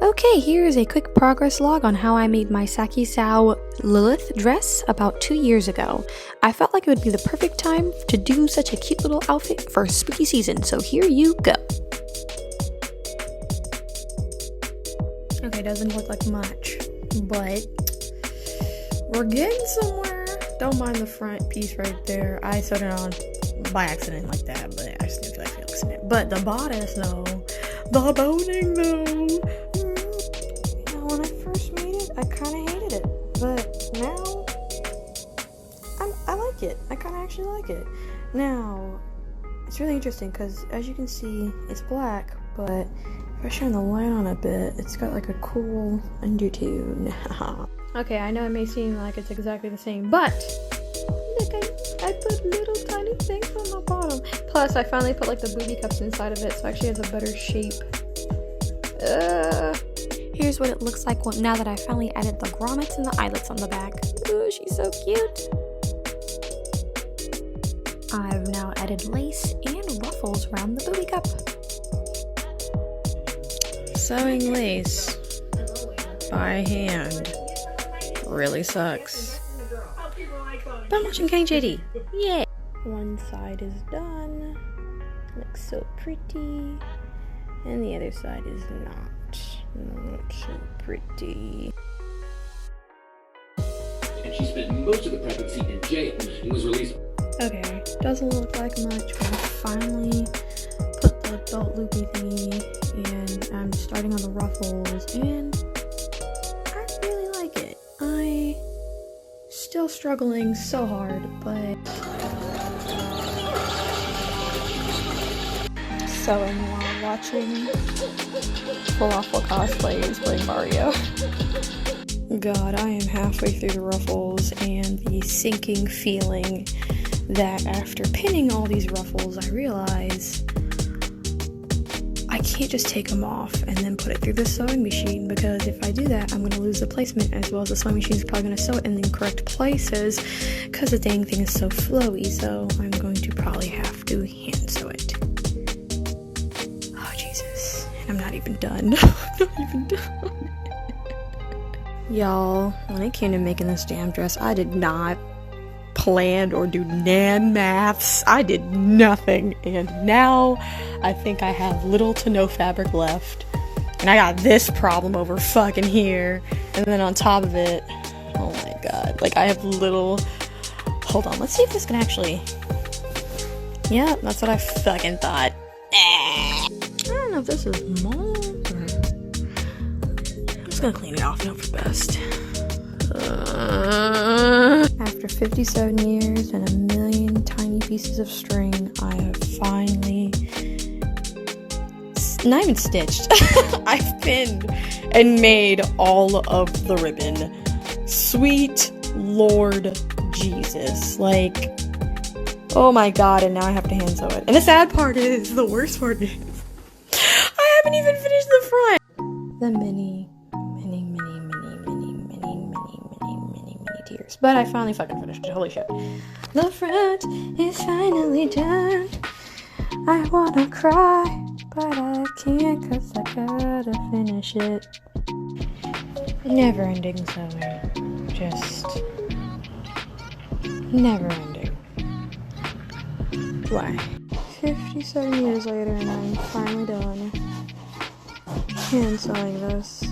Okay, here is a quick progress log on how I made my Sakizou Lilith dress about 2 years ago. I felt like it would be the perfect time to do such a cute little outfit for spooky season, so here you go. Okay, doesn't look like much, but we're getting somewhere. Don't mind the front piece right there. I sewed it on by accident like that, but I just didn't feel like fixing it. But the bodice though, the boning though. When I first made it, I kind of hated it, but now I like it. I kind of actually like it. Now, it's really interesting because as you can see, it's black, but if I shine the light on a bit, it's got like a cool undertone. Okay, I know it may seem like it's exactly the same, but look, I put little tiny things on the bottom. Plus, I finally put like the booby cups inside of it, so it actually has a better shape. Here's what it looks like now that I finally added the grommets and the eyelets on the back. Ooh, she's so cute. I've now added lace and ruffles around the booby cup. Sewing lace by hand really sucks. But I'm watching KJD. Yeah. One side is done. Looks so pretty. And the other side is not so pretty. And she spent most of the pregnancy in jail and was released. Okay, doesn't look like much, but I finally put the belt loopy thingy, and I'm starting on the ruffles, and I really like it. I still struggling so hard, but sewing while watching Falafel cosplayers playing Mario. God, I am halfway through the ruffles and the sinking feeling that after pinning all these ruffles, I realize I can't just take them off and then put it through the sewing machine, because if I do that, I'm going to lose the placement, as well as the sewing machine is probably going to sew it in the incorrect places because the dang thing is so flowy, so I'm going to probably have to hand sew it. Oh, Jesus. I'm not even done. I'm not even done. Y'all, when it came to making this damn dress, I did not plan or do nan maths. I did nothing, and now I think I have little to no fabric left, and I got this problem over fucking here, and then on top of it, oh my god, like I have little. Hold on, let's see if this can actually. Yeah, that's what I fucking thought. I don't know if this is mold or. I'm just gonna clean it off and hope for the best. After 57 years and a million tiny pieces of string, I have finally, not even stitched, I've pinned and made all of the ribbon. Sweet Lord Jesus. Like, oh my god, and now I have to hand sew it. And the sad part is, the worst part is, I haven't even finished the front. The mini tears. But I finally fucking finished it. Holy shit. The front is finally done. I wanna cry, but I can't cause I gotta finish it. Never ending sewing. Just never ending. Why? 57 years later and I'm finally done hand sewing this.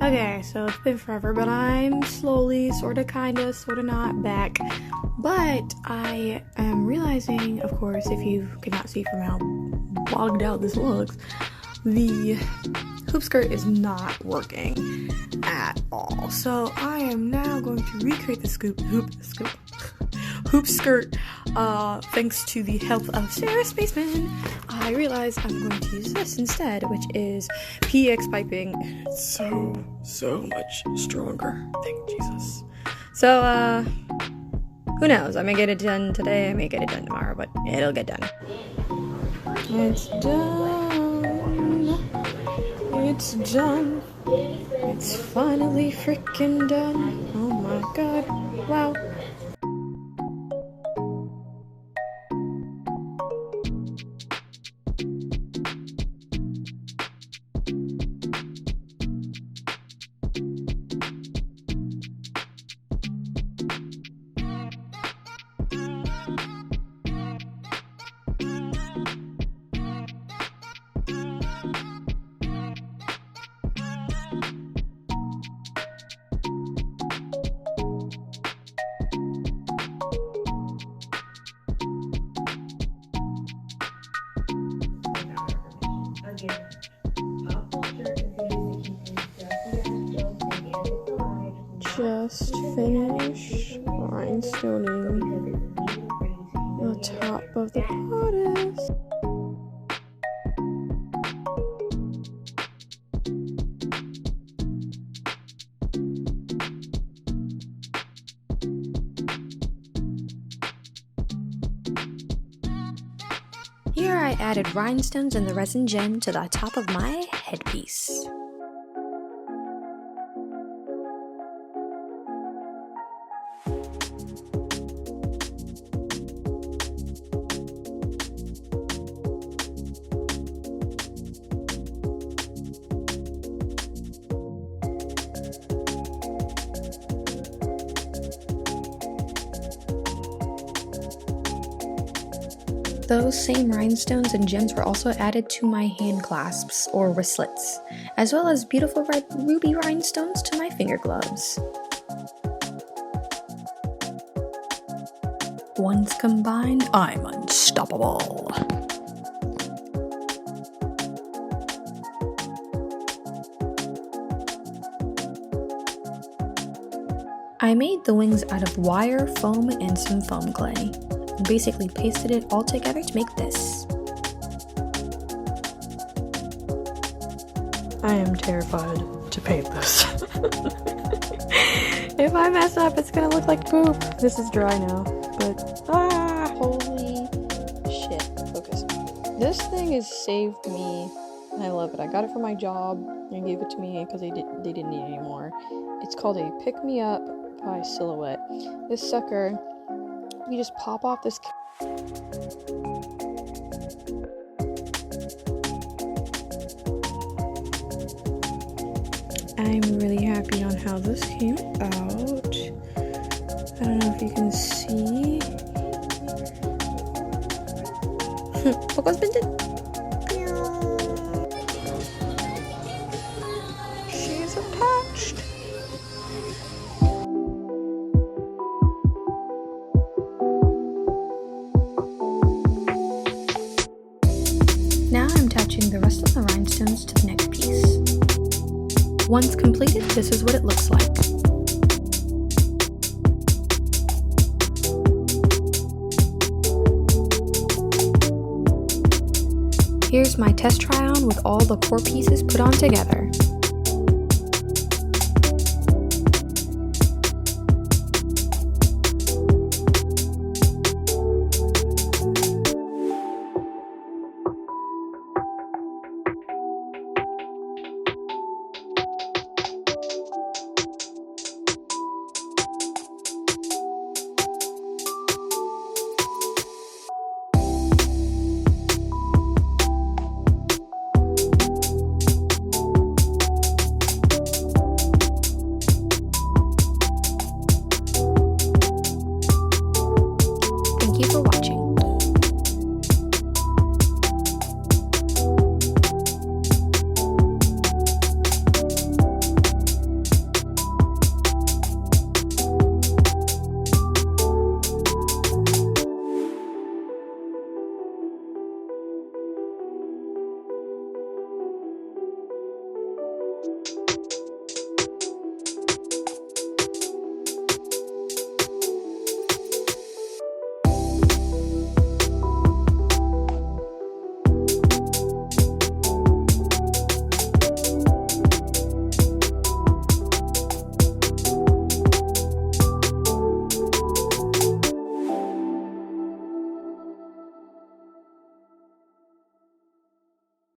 Okay, so it's been forever, but I'm slowly, sorta, kinda, sorta not back. But I am realizing, of course, if you cannot see from how bogged out this looks, the hoop skirt is not working at all. So I am now going to recreate the hoop skirt, thanks to the help of Sarah Spaceman. I realize I'm going to use this instead, which is PX piping. It's so much stronger. Thank Jesus. So, Who knows? I may get it done today, I may get it done tomorrow, but it'll get done. It's done. It's done. It's finally freaking done. Oh my god. Wow. Just finished rhinestoning the top of the bodice. Here I added rhinestones and the resin gem to the top of my headpiece. Those same rhinestones and gems were also added to my hand clasps, or wristlets, as well as beautiful red ruby rhinestones to my finger gloves. Once combined, I'm unstoppable. I made the wings out of wire, foam, and some foam clay. Basically pasted it all together to make this. I am terrified to paint this. If I mess up, it's gonna look like poop. This is dry now, but holy shit. Focus. This thing has saved me, and I love it. I got it for my job. They gave it to me because they didn't need it anymore. It's called a Pick Me Up by Silhouette. This sucker, you just pop off this. I'm really happy on how this came out. I don't know if you can see. Focus pinted. She's attached. Now I'm attaching the rest of the rhinestones to the next piece. Once completed, this is what it looks like. Here's my test try on with all the core pieces put on together.